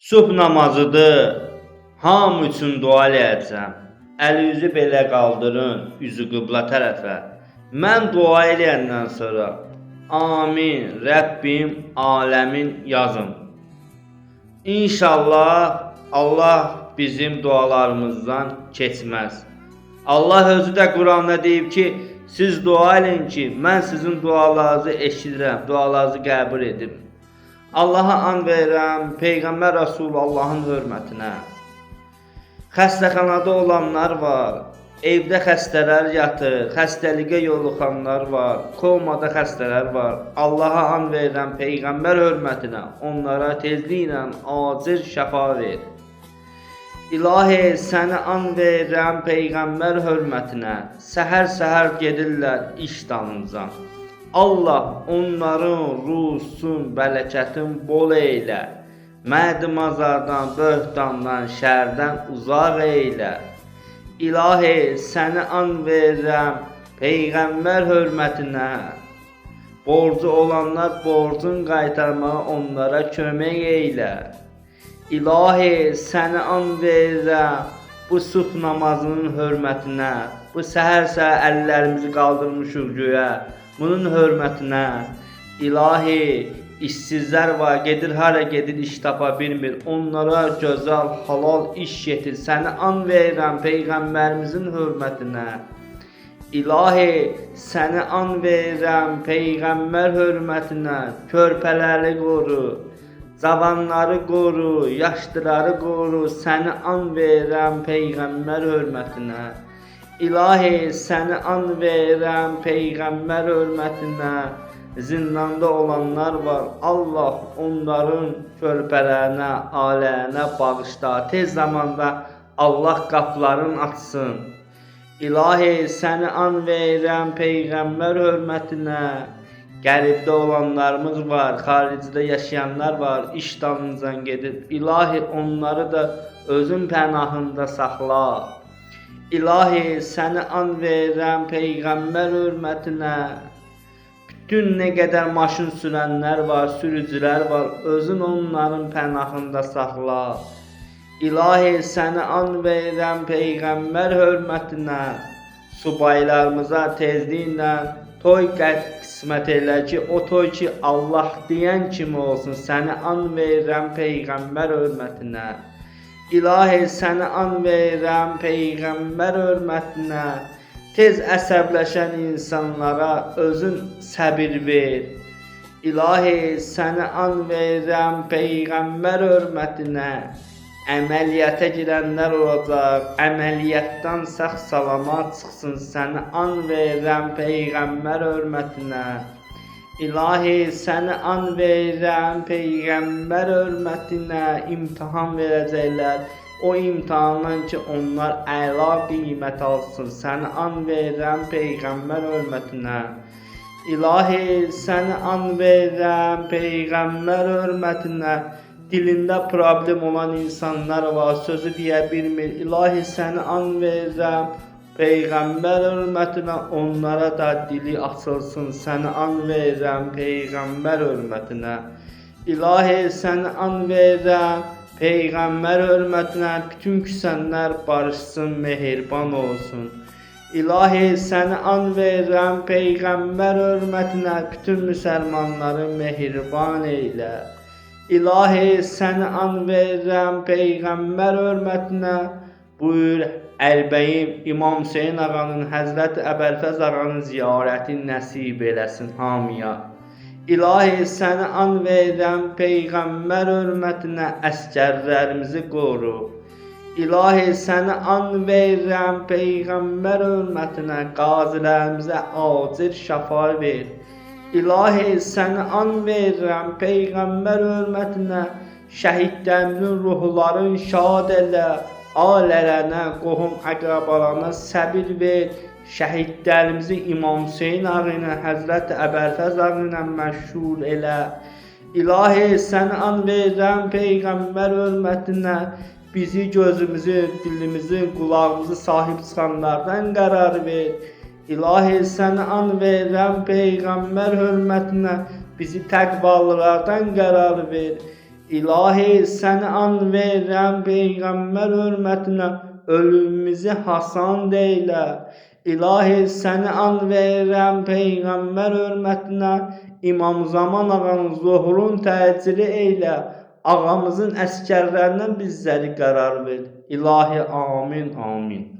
Subh namazıdır. Hamı üçün dua eləyəcəm. Əli üzü belə qaldırın, üzü qibla tərəfə. Mən dua eləyəndən sonra amin, Rəbbim, aləmin yazın. İnşallah Allah bizim dualarımızdan keçməz. Allah özü də Quranda deyib ki, siz dua edin ki, mən sizin dualarınızı eşidirəm, dualarınızı qəbul edim. Allaha and verirəm, Peyğəmbər Rasulullahın hörmətinə. Xəstəxanada olanlar var, evdə xəstələr yatır, xəstəliyə yoluxanlar var, komada xəstələr var. Allaha and verirəm, Peyğəmbər hörmətinə, onlara tezliklə acil şəfa ver. İlahi, səni and verirəm, Peyğəmbər hörmətinə, səhər-səhər gedirlər iş dalınca. Allah onların ruhsun, bələkətin bol eylə. Mərdimazardan, böhtandan, şərdən uzaq eylə. İlahi, səni and verirəm, Peyğəmbər hörmətinə. Borcu olanlar borcun qaytarmağa onlara kömək eylə. İlahi, səni and verirəm, bu subh namazının hörmətinə. Bu səhər-səhər əllərimizi qaldırmışıq göyə. Bunun hörmətinə. İlahi, işsizlər var, gedir hara gedir, iş tapa bilmir. Onlara gözəl, halal iş yetir. Səni and verirəm, Peyğəmbərimizin hörmətinə. İlahi, səni and verirəm, Peyğəmbər hörmətinə. Körpələri qoru, cavanları qoru, yaşlıları qoru. Səni and verirəm, Peyğəmbər hörmətinə. İlahi, səni and verirəm, Peyğəmbər hörmətinə. Zindanda olanlar var, Allah onların körpələrinə, ailələrinə bağışla. Tez zamanda Allah qapılarını açsın. İlahi, səni and verirəm, Peyğəmbər hörmətinə. Qəribdə olanlarımız var, xaricdə yaşayanlar var, iş dalınca gedib. İlahi, onları da özün pənahında saxla. İlahi, səni and verirəm, Peyğəmbər hörmətinə. Bütün nə qədər maşın sürənlər var, sürücülər var, özün onların pənahında saxla. İlahi, səni and verirəm, Peyğəmbər hörmətinə. Subaylarımıza tezliklə toy qismət elə ki, o toy ki, Allah deyən kimi olsun. Səni and verirəm, Peyğəmbər hörmətinə. İlahi, səni and verirəm, Peyğəmbər hörmətinə. Tez əsəbləşən insanlara özün səbir ver. İlahi, səni and verirəm, Peyğəmbər hörmətinə. Əməliyyata girənlər olacaq, əməliyyatdan sağ-salamat çıxsın. Səni and verirəm, Peyğəmbər hörmətinə. İlahi, səni and verirəm, Peyğəmbər hörmətinə. İmtahan verəcəklər. O imtahandan ki, onlar əla qiymət alsın. Səni and verirəm, Peyğəmbər hörmətinə. İlahi, səni and verirəm, Peyğəmbər hörmətinə. Dilində problem olan insanlar var, sözü deyə bilmir. İlahi, səni and verirəm, Peyğəmbər hörmətinə. Onlara da dili açılsın. Səni and verirəm, Peyğəmbər hörmətinə. İlahi, səni and verirəm, Peyğəmbər hörmətinə. Bütün küsənlər barışsın, mehriban olsun. İlahi, səni and verirəm, Peyğəmbər hörmətinə. Bütün müsəlmanları mehriban eylə. İlahi, səni and verirəm, Peyğəmbər hörmətinə. Buyur, Əlbəyim İmam Hüseyin ağanın, Həzrət Əbəlfəz ağanın ziyarəti nəsib eləsin hamıya. İlahi, səni and verirəm, Peyğəmbər hörmətinə. Əskərlərimizi qoru. İlahi, səni and verirəm, Peyğəmbər hörmətinə. Qazilərimizə acil şəfa ver. İlahi, səni and verirəm, Peyğəmbər hörmətinə. Şəhidlərimizin ruhlarını şad elə. Ailələrinə, qohum əqrabalarına səbir ver. Şəhidlərimizi İmam Hüseyin ağa ilə, Həzrət Əbəlfəz ağa ilə məşhur elə. İlahi, səni and verirəm, Peyğəmbər hörmətinə. Bizi, gözümüzü, dilimizi, qulağımızı sahib çıxanlardan qərar ver. İlahi, səni and verirəm, Peyğəmbər hörmətinə. Bizi təqvalılardan qərar ver. İlahi səni an verirəm Peyğəmbər hörmətinə, ölümümüzü hasan deylə. İlahi səni an verirəm Peyğəmbər hörmətinə, İmam Zaman ağanın zuhurun təcili eylə. Ağamızın əskərlərindən bizləri qərar ver. İlahi amin, amin.